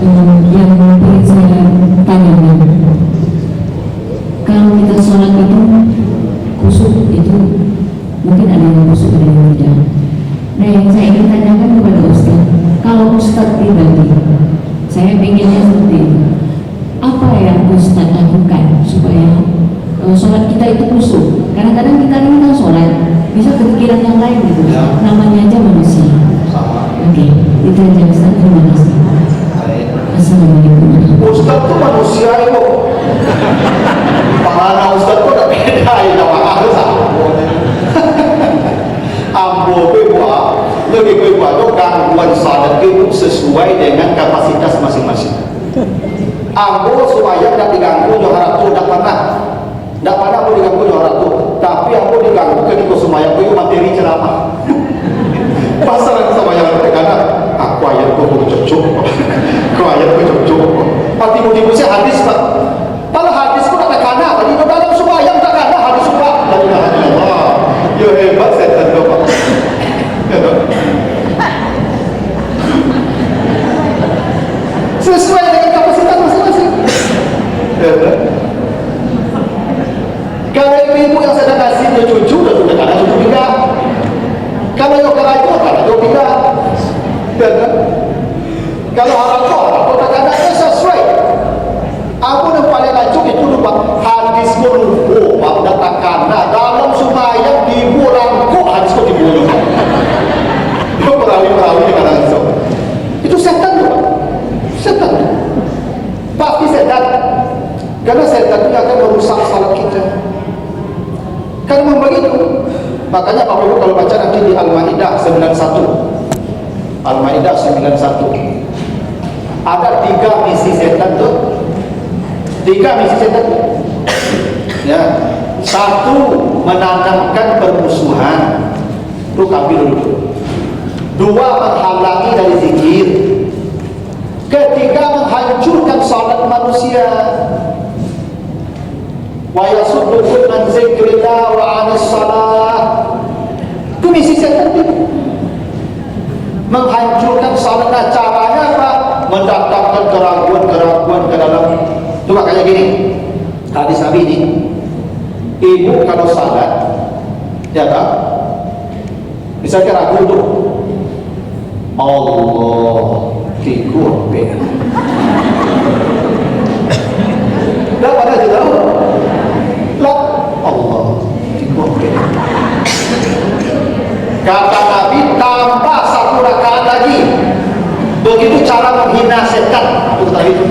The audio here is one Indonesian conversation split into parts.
yang ingin saya tanyakan, kalau kita sholat itu khusyuk, itu mungkin ada yang khusyuk ada yang tidak. Nah, yang saya ingin tanyakan kepada Ustaz, kalau Ustaz pribadi, saya pengennya seperti itu, apa yang Ustaz lakukan supaya sholat kita itu khusyuk? Kadang-kadang kita ini kan sholat bisa kepikiran yang lain gitu, namanya aja manusia. Oke, itu aja Ustaz, terima kasih. Assalamualaikum. Ustaz tuh manusia itu. Pahala Ustaz tuh udah beda ya sama harus ambo beba lebih beba tuh gangguan salat itu sesuai dengan kapasitas masing-masing. Ambo supaya tidak diganggu johar tu tidak pernah ambo diganggu johar tu, tapi ambo diganggu ketika semuanya itu materi ceramah. Pasaran sama yang karena aku ayat ku cocok, aku ayat ku cocok. Pati motivasi hadis pak. Kalau hadis pun ada kana, tadi itu dalam sembahyang tak kana hadis pak. Allah, ya hebat setan tu pak. Sesuai dengan kapasitas masing-masing. Kalau ibu yang sedang kasih dia cucu dan sudah kana cucu juga. Kalau yang kerajaan itu kan itu tidak. Kalau orang tua kadang-kadang sesuai. Aku yang paling lanjut itu lupa hadis berlupa pak datangkan dalam sembahyang diburangku hadis kok dibunuh. Itu perawi-perawi kadang-kadang itu setan tuh, setan pasti setan, karena setan itu akan merusak salat kita. Kalau memang begitu, makanya Bapak Ibu kalau baca nanti di Al-Maidah 91, Al-Maidah 91 ada 3 misi setan tuh, 3 misi setan tuh. Ya, 1 menanamkan permusuhan, itu kafir dulu. 2 menghalangi dari zikir. 3 menghancurkan salat manusia. Wa yasuddukum an zikrillah wa 'anis salah. Itu misi setan itu. Menghancurkan salat. Nah, caranya apa? Mendatangkan keraguan-keraguan ke dalam. Itu makanya gini, hadis Nabi ini, ibu kalau salat, ya kan? Misalnya ragu tuh, Allah tikur be. Dah pada aja tahu. Lah Allah tikur be. Kata Nabi tambah 1 rakaat lagi. Begitu cara menghina setan. Itu tadi itu.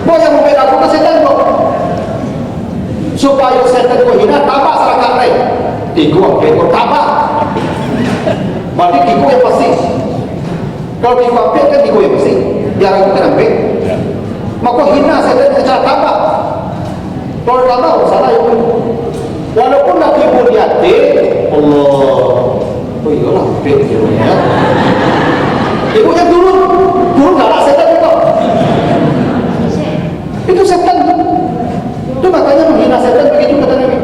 Mau yang membedakan setan kok. Supaya setan kau hina tambah 1 rakaat lagi. Tikur be tambah. Berarti tikur yang pasti. Kalau tiku ambil kan tiku yang pasti. Dia ragukan ambil. Maka hina setan secara tambah. Kalau tambah salah yang walaupun nak tipu di hati, Allah, oh iyalah ambil ya. Ibunya turun darah setan itu. Itu setan. Itu makanya menghina setan begitu kata Nabi.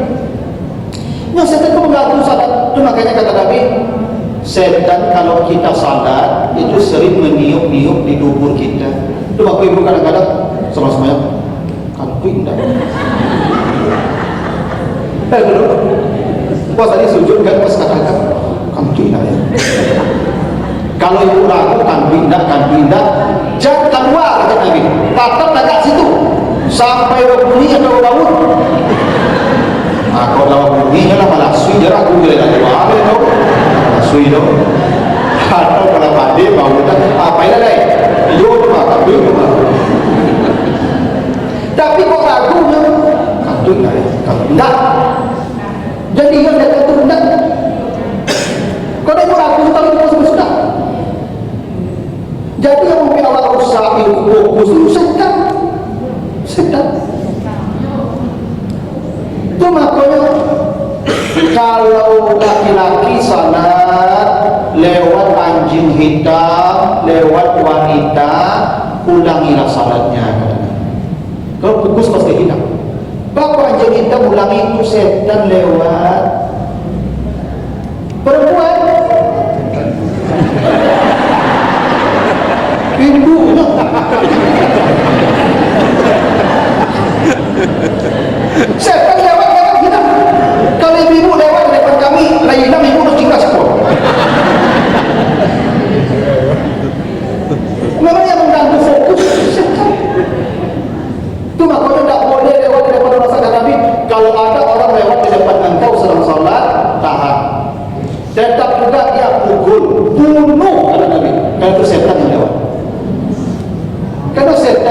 Nah, setan itu mengganggu salat. Itu makanya kata Nabi, setan kalau kita salat itu sering meniup-niup di dubur kita. Itu Bapak Ibu kadang-kadang sama-sama kan pindah. Belum. Pas tadi sujud kan pas katakan kan pindah ya. Kalau ibu ragu kan pindah, jangan keluar kata Nabi. Tetap dekat situ sampai bunyi atau bangun. Kalau lawan bunyinya lah malah sui dia ragu dia nak keluar itu. Sui itu. Atau kalau padi mau kita apa ini deh? Yo cuma tapi cuma. Tapi kok ragu kan? Kantuk nggak ya? Kantuk. Jadi yang dia kantuk enggak. Kalau ibu ragu tapi itu sudah. Jadi yang mungkin Allah rusak itu fokus itu setan. Itu makanya kalau laki-laki salat lewat anjing hitam, lewat wanita, ulangilah salatnya. Kalau fokus pasti hitam. Bapak anjing hitam ulangi itu setan lewat. Perempuan ibu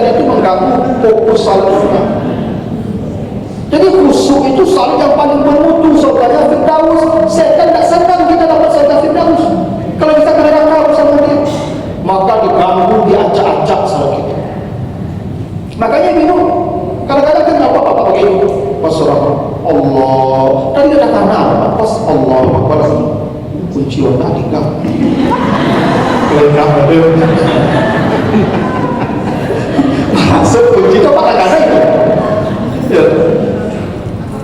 setan itu mengganggu fokus salat kita. Jadi khusyuk itu salat yang paling bermutu saudaranya Firdaus. Setan tak senang kita dapat salat Firdaus. Kalau kita kena nakal bersama dia, maka diganggu, diacak-acak salat kita. Makanya minum. Kadang-kadang kan apa-apa begitu. Pasrah Allah. Tadi ada tanah, pas Allah Akbar. Kunci warna tiga. Lengkap ada. Masuk kunci itu apa kata itu? Ya.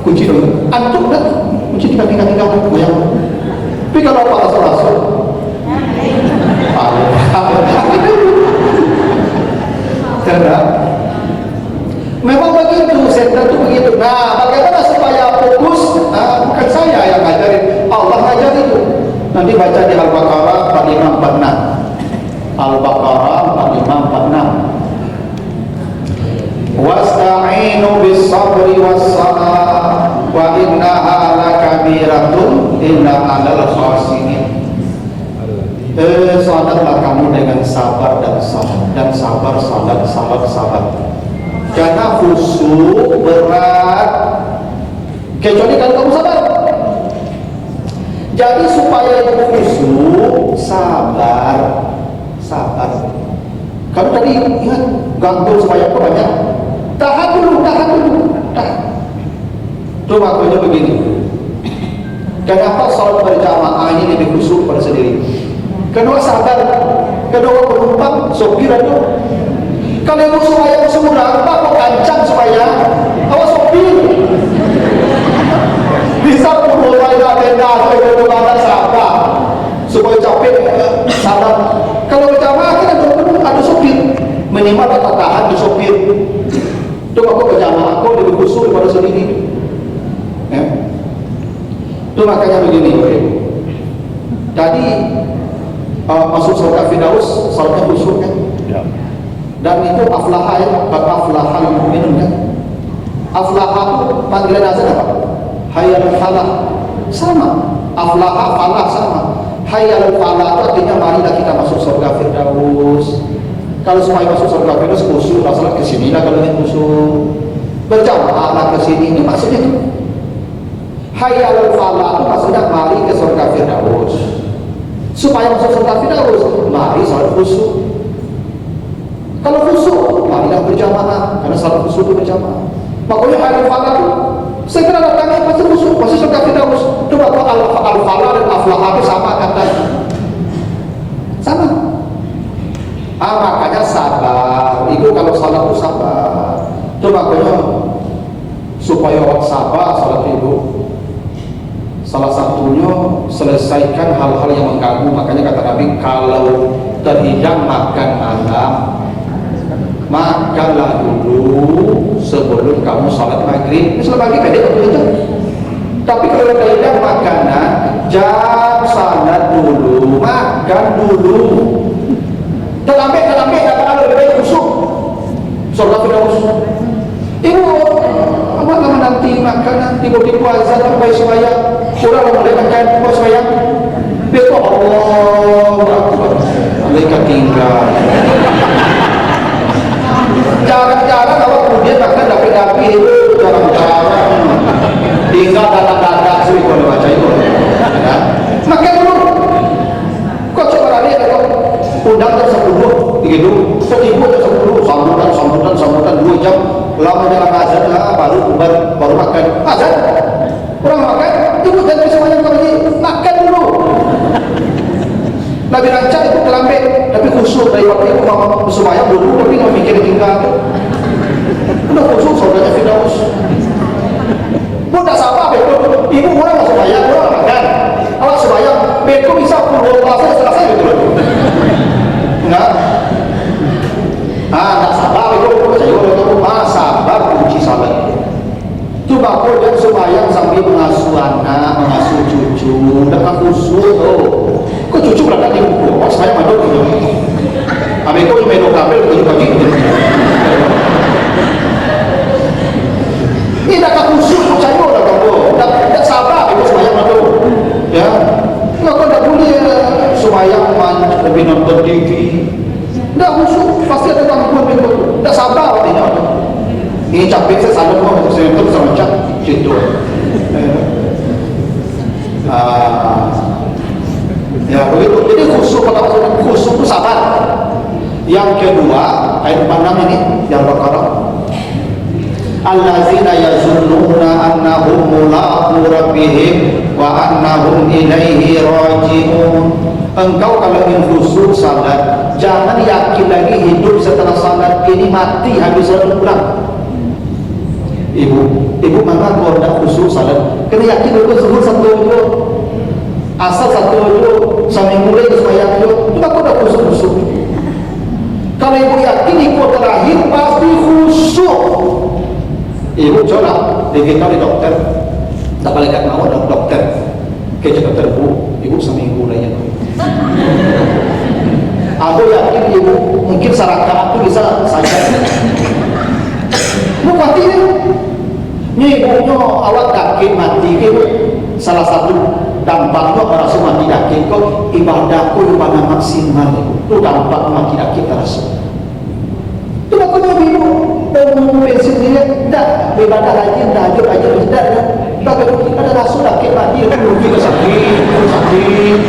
Kunci dulu. Antuk dah. Kunci tiga goyang. Tapi kalau apa rasul-rasul? Tidak. Memang begitu, setan itu begitu. Nah, bagaimana supaya fokus? Nah, bukan saya yang ngajarin, Allah ngajar itu. Nanti baca di Al-Baqarah 4546. Al-Baqarah 4546. Wasta'inu bis-sabri was-salah wa innaha lakabiratun illa 'alal khashiyin. Salatlah kamu dengan sabar dan salat, dan sabar salat. Karena khusyuk berat, kecuali kalau kamu sabar. Jadi supaya khusyuk, sabar. Kamu tadi ingat ganggu supaya apa banyak? Tahan dulu. Coba aku aja begini. Kenapa salat berjamaah ini lebih khusyuk pada sendiri? Kedua sabar, kedua penumpang, sopir itu. Kalau ibu supaya semurah, apa kok kancang supaya awas sopir. Bisa pun mulai tenda atau ada sabar supaya capek sabar. Kalau berjamaah kan ada sopir, minimal tak tahan di sopir. Coba kau berjamaah, kau lebih khusyuk daripada sendiri. Itu makanya begini. Jadi masuk surga Firdaus, salatnya khusyuk kan? Ya. Dan itu aflaha ya, aflaha al-mu'minun kan? Aflaha itu panggilan azan apa? Hayyal falah sama, aflaha falah sama. Hayyal falah itu artinya marilah kita masuk surga Firdaus. Kalau supaya masuk surga Firdaus khusyuk, masalah kesini lah kalau ingin khusyuk. Berjamaah ke sini, ini maksudnya itu. Hayyal falah itu maksudnya mari ke surga Firdaus. Supaya masuk surga Firdaus, mari salat khusyuk. Kalau khusyuk, marilah berjamaah, karena salat khusyuk itu berjamaah. Makanya hayyal falah itu segera datangnya pasti khusyuk, pasti surga Firdaus. Coba kalau al-falah dan aflaha itu sama katanya. Sama. Makanya sabar. Itu kalau salat itu sabar. Coba makanya supaya orang sabar salat itu, salah satunya selesaikan hal-hal yang mengganggu. Makanya kata Nabi, kalau terhidang makan malam, makanlah dulu sebelum kamu salat maghrib. Ini maghrib kan dia begitu. Tapi kalau terhidang makanan, jangan salat dulu, makan dulu. Terlambat, tak ada lebih baik khusyuk. Surga Firdaus. Ibu, apa nanti makan, tiba-tiba azan sampai sembahyang. Orang mulai makan pas sembahyang. Besok Allah Akbar. Mereka tinggal. Jarang-jarang awak kemudian makan dapet-dapet itu, jarang-jarang. Tinggal dadak-dadak sih kalau baca itu. Makan dulu. Kok coba lihat kalau undang jam 10 begitu, setibu jam 10 sambutan 2 jam. Lama jalan azan baru makan. Azan. Kurang makan, tunggu jangan semuanya pergi. Makan dulu. Nabi rancang itu terlambat, tapi khusyuk dari waktu itu mama sembahyang dulu, tapi nggak mikir tinggal. Udah khusyuk saudaranya Firdaus. Bukan sabar, ibu mulai nggak sembahyang, mulai makan. Awak sembahyang, beku bisa puluh bahasa selesai betul. Enggak. Nggak sabar itu, sabar kunci sabar. Itu bakul dan sembahyang sambil mengasuh anak, mengasuh cucu, dengan khusyuk. Kok cucu berangkat di buku? Oh, saya maduk gitu. Abeko yang main kabel pagi-pagi gitu. Ini tak khusyuk, percaya udah kamu. Tak sabar, itu sembahyang maduk. Ya, nggak kau tak boleh sembahyang lebih nonton TV. Tak khusyuk, pasti ada gangguan itu. Tak sabar. Ini capek saya salah mau masuk saya terus sama cak situ. Ya begitu. Jadi khusyuk pada maksudnya khusyuk itu sabar. Yang kedua ayat 46 ini yang Baqarah. Allazina yazunnuna annahum mulaqu rabbihim wa annahum ilaihi raji'un. Engkau kalau ingin khusyuk salat, jangan yakin lagi hidup setelah salat ini mati habis salat pulang. Ibu maka kalau tidak khusyuk salat, kena yakin dulu zuhur satu dulu, asal satu dulu, sampai mulai ke sembahyang dulu, itu aku dah khusyuk. Kalau ibu yakin ikut terakhir pasti khusyuk. Ibu coba diberitahu di dokter, tak boleh kat mau dokter, kerja dokter bu, ibu seminggu lainnya. Aku yakin ibu mungkin saraka aku bisa saja. Bu mati ni, ni ibunya awak sakit mati ibu. Salah satu dampaknya merasa mati sakit kau ibadahku ibadah maksimal itu dampak mati sakit terasa. Itu aku ibu. Pensiun dia tidak beribadah rajin, tahajud rajin tidak ada. Kalau kita ada rasul sakit mati, kita sakit.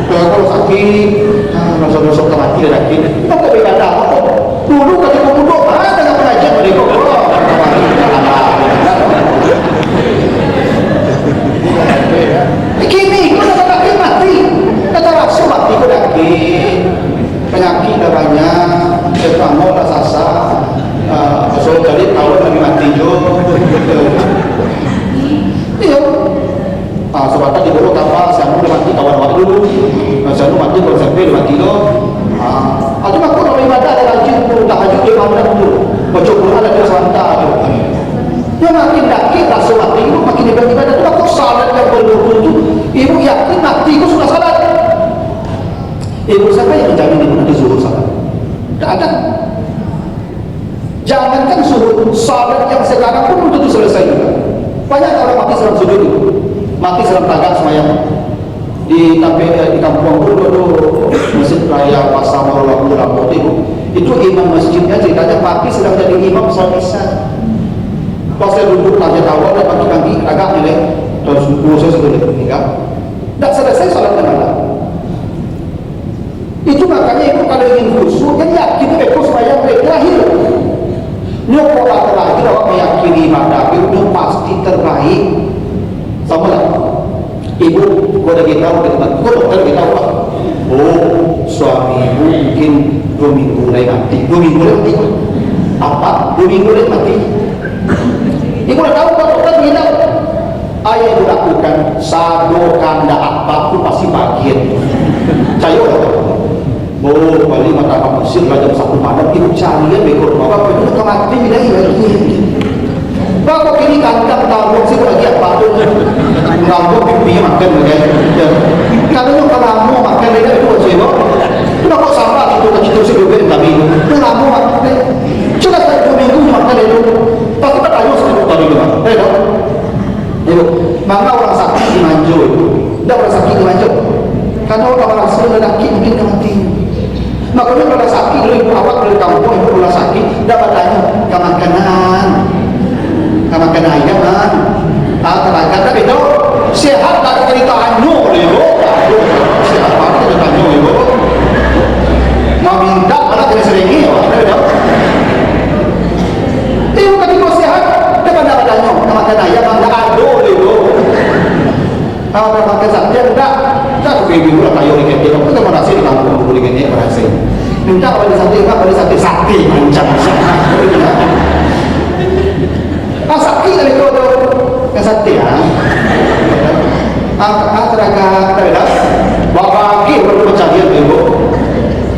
Kalau sakit, masuk mati lagi. Kita tak beribadah. Dulu ketika duduk, ada yang pengajian mereka. Kini kita tak sakit mati, kata rasul mati kita sakit. Penyakit dah banyak, kamu dah sasar. So tadi tahun lagi mati jo. Iya. Sebab di bawah tanpa saya mau mati kawan waktu dulu. Saya mau mati kalau sampai mati lo. Aku nak kau ibadah ada rajin tu tahajud dia malam tu. Baca Quran ada santai. Dia makin yakin rasa mati itu makin ibadah tu aku salat yang berlutut tu. Ibu yakin mati itu sudah salat. Ibu siapa yang menjamin ibu nanti zuhur salat? Tak ada. Jangankan suruh salat yang sekarang pun belum tentu selesai juga. Banyak orang mati seram sujud itu, mati seram tagak semayang di kampung dulu masjid raya Pasar Marulah Lampau itu imam masjidnya ceritanya mati sedang jadi imam salat isya. Pas saya duduk tanya awal dan pagi-pagi agak nilai terus saya sudah meninggal. Tak selesai salatnya malam. Itu makanya ibu kalau ingin khusyuk kan yakin ekor semayang terakhir. Nyokok terakhir awak meyakini ibadah itu pasti terbaik. Sama lah. Ibu, kau dah kita tahu dekat, kau dokter kita tahu. Oh, suami ibu mungkin 2 minggu lagi mati. 2 minggu lagi mati. Apa? 2 minggu lagi mati. Ibu dah tahu kau dokter kita. Ayah ibu lakukan sado kanda apa tu pasti bagian. Saya oh, balik mata apa Mesir belajar satu malam ibu carian bekor bapak itu kemati bila lagi. Bapak kini kandang tahu sih lagi apa tu? Ngambuk pipi makan lagi. Kalau tu kalau makan lagi itu macam apa? Kita kok sampah itu kecil sih lebih kami. Kalau makan, cuma satu minggu makan itu. Pasti kita tahu satu kali juga. Ibu, maka orang sakit di manjo itu, tidak orang sakit di manjo. Karena orang sudah lelaki mungkin mati. Makanya kalau sakit dulu ibu awak dari kampung ibu kalau sakit dapat tanya kaman ayam kan tenaga tak itu sehat tak cerita anu ibu sehat apa cerita anu ibu mau minta malah kena seringi ibu kan ibu sehat dapat tanya kaman ayam tak ada ibu kalau dapat kesaktian tak ibu lah kayu ikan dia kita merasa di kampung boleh ikan dia merasa minta pada sakti macam sakti dari kau tu yang sakti teraga terhadap bapak lagi berpercaya ibu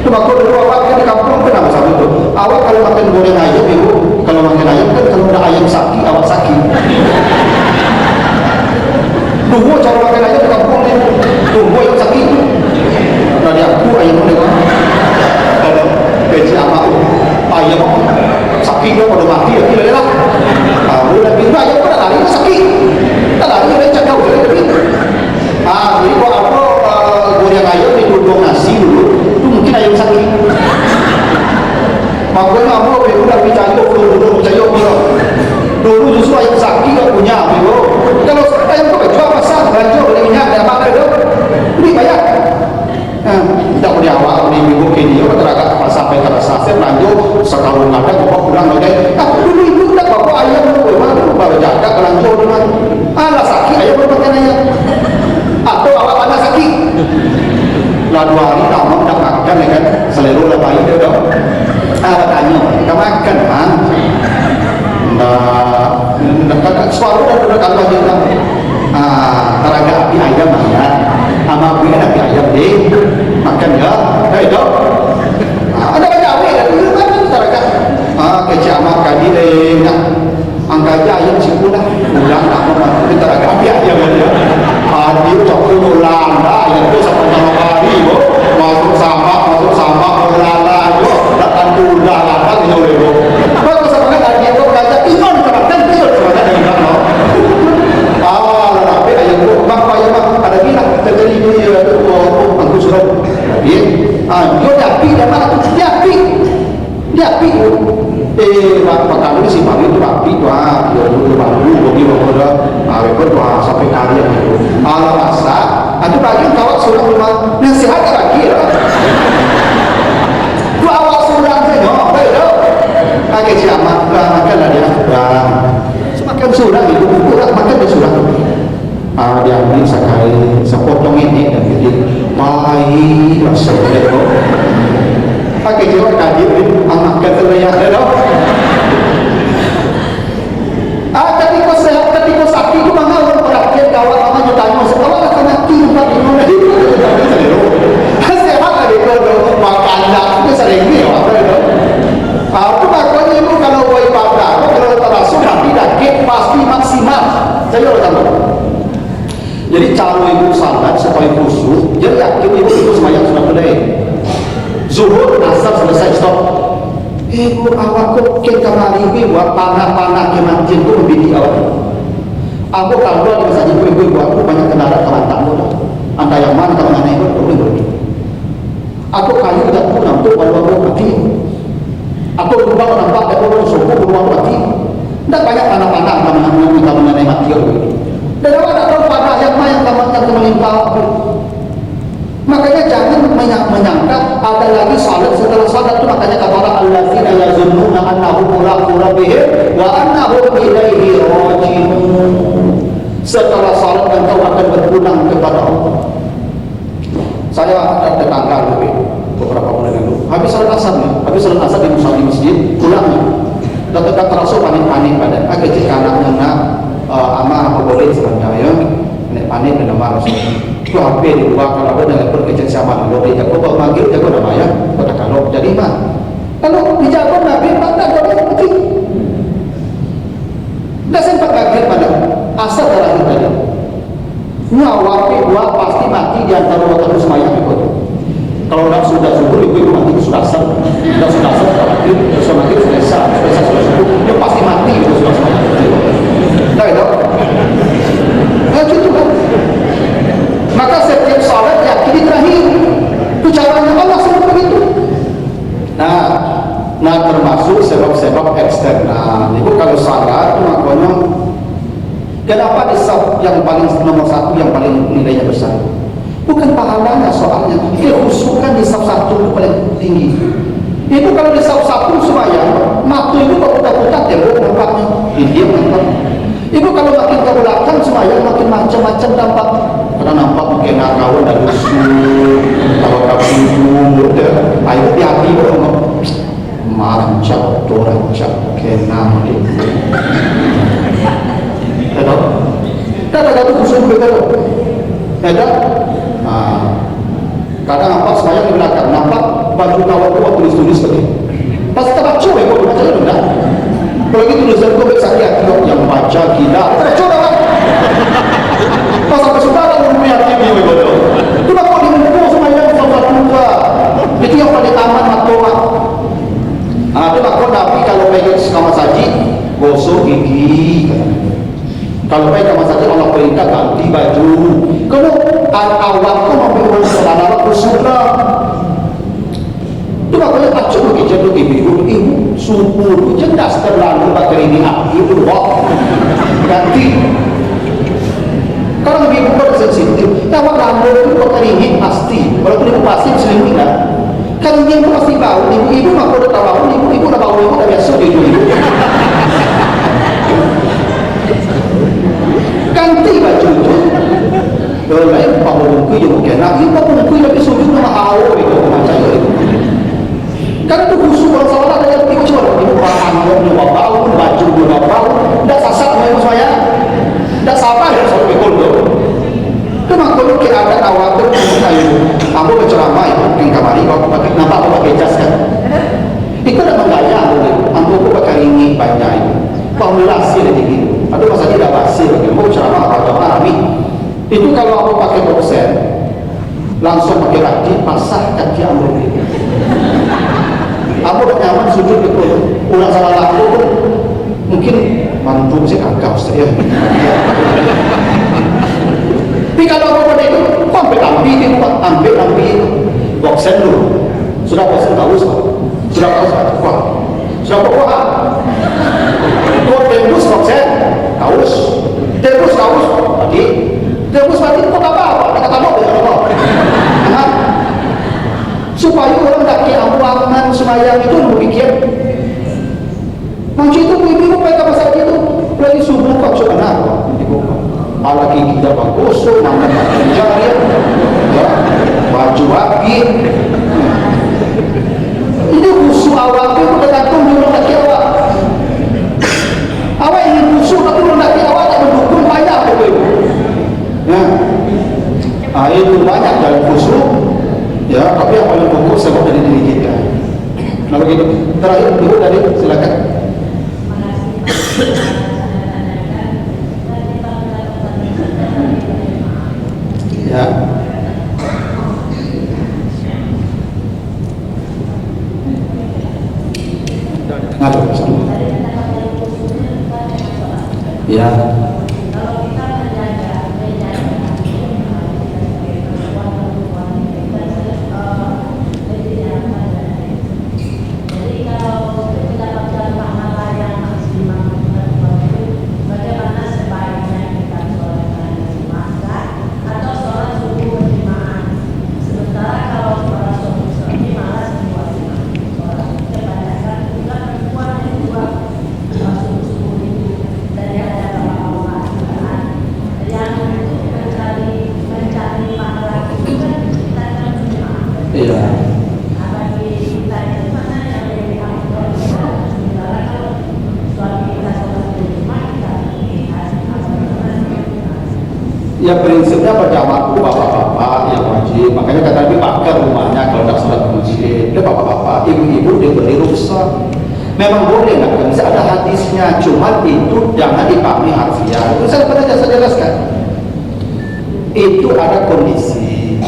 tu makhluk dulu awak di kampung kenapa sama itu awak kalau makan goreng ayam ibu kalau makan ayam kan kalau ada ayam sakti awak sakit tunggu cara makan ayam di kampung ni tunggu yang sakit dari aku ayam ni kalau gaji amak ayam sakit dia pada mati lagi lah aku dah pindah ayam pada lari sakit tak lari dia cakap jadi jadi kalau apa goreng ayam di tudung nasi dulu itu mungkin ayam sakit makanya apa aku dah percaya dulu percaya saya belanja sekarang ada bapak pulang lagi. Aku dulu ibu tak bapak ayam dulu mana baru jaga belanja dengan alah sakit ayam bermakan ayam. Atau awak anak sakit. Lah 2 hari kamu tak makan ya kan? Selalu lah bayi dia dong. Tanya, kamu makan kan? Nah, suara udah kalau dia bilang, teraga api ayam ya, sama api ayam deh, makan ya, itu. Ada gawe ada dulu kan teraga, kecil amat kadi deh, nak angkat ayam sipuna, ulang nak membantu teraga api ayam ya. Dia coklat ulang dah, yang tu sampai malam hari, masuk sama ulang dah, datang ulang apa ni boleh. Kalau sama kan dia tu belajar iman kepada betul kepada iman lo. Tapi ayam tu bapa ayam ada bilang terjadi dia tu aku suruh dia. Dia dapi dan mana tu dapi bapa kami si bagi tu dapi tu dia tu baru bagi bapa mereka tu sampai kalian itu. Masa ada bagi kawat surat rumah nasihat lagi ya. Tu awak surat saja, betul. Pakai siapa? Makanlah dia sudah. Semakan sudah itu, makan dia sudah. Dia ambil sekali sepotong ini dan jadi baik maksudnya itu. Pakai jiwa kaji anak kata dia ada. Ketika sehat, ketika sakit itu mana orang perhatian kawan namanya tanya sekolah akan mati tempat di mana itu. Sehat ada itu makan dah itu sering ni apa itu. Aku makanya itu kalau buat ibadah, kalau terasuk nanti dakik pasti maksimal. Saya tahu. Jadi cara ibu salat supaya khusyuk, jadi yakin ibu semayang sudah mulai. Zuhur, asar selesai stop. Ibu awak kok ke kamar ibu buat panah-panah kematian tu membidi awak. Aku kalau di masjid ibu aku banyak kendaraan kawan tamu dah. Anda yang mana kawan anak ibu boleh. Aku kayu dah tu nampu baru mati. Aku lupa nampak ada orang suku beruang mati. Tak banyak panah-panah kawan anak mati aku. Dan awak tak tahu panah yang mana yang kawan yang melimpah. Makanya jangan menyangka ada lagi salat setelah salat itu. Makanya kata Allah allazina yazunnuna annahum mulaqu rabbihim wa annahum ilaihi raji'un. Setelah salat engkau akan berpulang kepada Allah. Saya ada tetangga beberapa bulan lalu. Habis salat asar di masjid pulangnya. Dan tetap terasa panik-panik pada kecil anaknya nak ama apa boleh sebenarnya nek panik dan marah itu HP di luar kalau ada telepon kecil sama lalu dia kau panggil jago nama ya kata kalau jadi mah kalau dijago nabi maka boleh mati dah sempat kaget pada asal terakhir tadi nyawa dua pasti mati di antara waktu semayang ikut kalau dah sudah subuh ibu mati sudah asal sudah mati selesai sudah subuh dia pasti mati itu sudah semayang dah itu gitu kan. Maka setiap salat yakini terakhir. Itu caranya Allah sebut begitu. Nah termasuk sebab-sebab eksternal. Itu kalau salat itu makanya kenapa di saf yang paling nomor 1 yang paling nilainya besar? Bukan pahalanya soalnya. Kekhusukan di saf 1 itu paling tinggi. Itu kalau di saf 1 sembahyang, mata itu berputar-putar tembok nampaknya. Dia nampak. Ibu kalau makin ke belakang sembahyang makin macam-macam tampak. Karena nampak mungkin kawan dan musuh, kalau kamu udah, ayo hati-hati orang mancap, dorancap, kenal itu. Tahu? Tak ada tu musuh betul. Ada? Kadang nampak sembahyang di belakang, nampak baju kawan tua tulis-tulis begini. Pas kita baca, ibu baca dulu dah. Kalau gitu tulisan tu sakit hati yang baca gila. Tercoba kan? Pasal saudara punya hati dia betul. Tu nak kau dimumpul semayang sama tua. Itu yang paling aman maklumat. Tu nak kau Nabi kalau pergi ke kamar saji gosok gigi. Kalau pergi kamar saji Allah perintah ganti baju. Kalau awak tu membuat saudara bersunnah. Tu nak kau yang acuk ke jadu ibu subuh cerdas terlalu baterai ini itu wah ganti. Kalau ibu bersensitif, awak rambut itu kau teringin pasti. Walaupun ibu pasti selimut kan. Kalau Sanggih itu pasti bau, ibu-ibu mah udah tahu bau, ibu-ibu udah bau, ibu udah biasa ibu-ibu. Ganti baju itu. Lain pamungku yang mungkin, nah ini pamungku yang sujud nama awal itu macam itu. Karena itu khusus orang salah ada yang ikut coba, ibu paham, ibu bau, baju ibu bau, tidak sasar ibu saya, tidak sabar ya soal pikul tu. Kenapa kalau kita ada awal tu, ambo berceramah itu, mungkin kamari, kalau pakai nampak apa pakai jas kan? Itu ada menggaya, ambo aku pakai ringi banyak itu, formulasi ada tinggi. Aduh masa tidak basi, ambo berceramah apa rami. Itu kalau ambo pakai boxer, langsung pakai kaki, pasah kaki ambo itu. Ambo udah nyaman sujud itu, ulang salah laku pun, mungkin mantu sih kagak ustaz ya. Tapi kalau ambo pada itu, kok ambil itu, boxer dulu. Sudah boxer tahu sudah tahu wah, sudah pokok kok tembus boxer, kaos, tadi. Tembus mati kok apa? Kata mau apa? Supaya orang tak kira aman semayang itu berpikir macam itu ibu pakai masa itu lagi subuh kok sebenarnya apalagi kita bagus mana jari ya baju rapi ini khusus awak itu tergantung di rumah laki awak ini khusus tapi rumah laki awak tak mendukung banyak apa itu ya itu banyak dari khusus ya, tapi yang paling pokok sebab dari diri kita. Nah begitu. Terakhir, ibu tadi silakan. Ya. Ngatur. Ya. Ya prinsipnya berjamaah itu bapak-bapak yang wajib. Makanya kata Nabi bakar rumahnya kalau tak sholat ke masjid. Dia bapak-bapak, ibu-ibu dia beri rukhsah. Memang boleh nggak? Bisa ada hadisnya. Cuma itu jangan dipahami harfiah. Itu saya pernah saya jelaskan. Itu ada kondisi.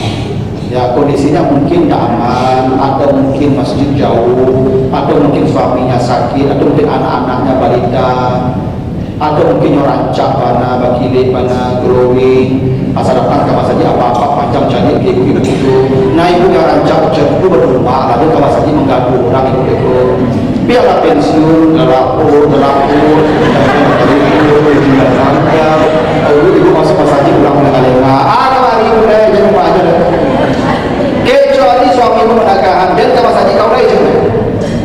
Ya kondisinya mungkin tak aman, atau mungkin masjid jauh, atau mungkin suaminya sakit, atau mungkin anak-anaknya balita. Atau mungkin orang rancak mana, bakilit mana, growing asal datang ke masjid apa-apa panjang jadi ibu-ibu itu. Nah ibu yang rancak itu berumah, lalu ke masjid mengganggu orang itu. Biarlah pensiun, lapor, ibu masuk masjid pulang menengah-lengah. Hari udah jangan lupa aja. Kecuali suami ibu menagahan dan ke masjid kau lagi juga.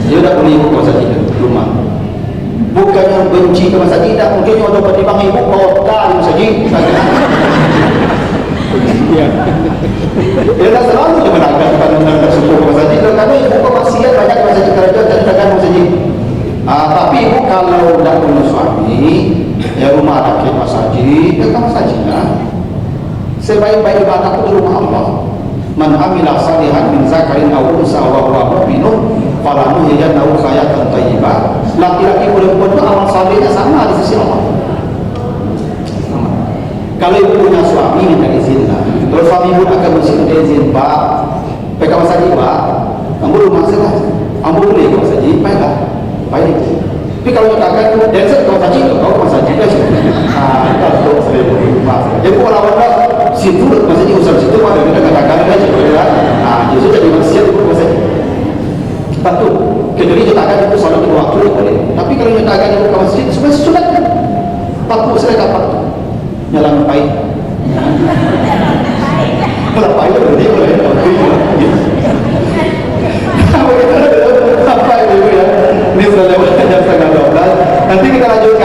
Dia udah punya ibu ke masjid rumah. Bukan yang benci ke masjid, tidak mungkin yang ada pertimbang ibu kota di masjid. Ya, dia selalu menangkan tersebut ke masjid. Karena ibu kemaksiat banyak ke masjid kerajaan dan dagang masjid. Tapi ibu kalau tidak punya suami, ya rumah ada ke masjid, ke masjid lah. Sebaik-baik ibadah itu di rumah Allah. Man amila salihan min zakarin aw unsa wa huwa mu'minun falanuhyiyannahu hayatan thayyibah. Laki-laki perempuan itu amal salehnya sama di sisi Allah. Sama. Kalau ibu punya suami minta izin lah. Kalau suami pun akan minta izin, Pak, PK masjid Pak, kamu rumah saya, kamu boleh ke masjid, baiklah, baik. Tapi kalau katakan dan saya ke masjid, kau ke masjid lah sih. Kalau saya rumah, jadi orang-orang situ masjid usaha situ ada kita katakan aja, justru jadi masjid itu masjid. Satu, kedua nyatakan itu salat dua waktu boleh. Tapi kalau nyatakan itu ke masjid sebenarnya sunat. Waktu saya dapat jalan baik. Kalau baik berarti boleh. Nanti kita lanjut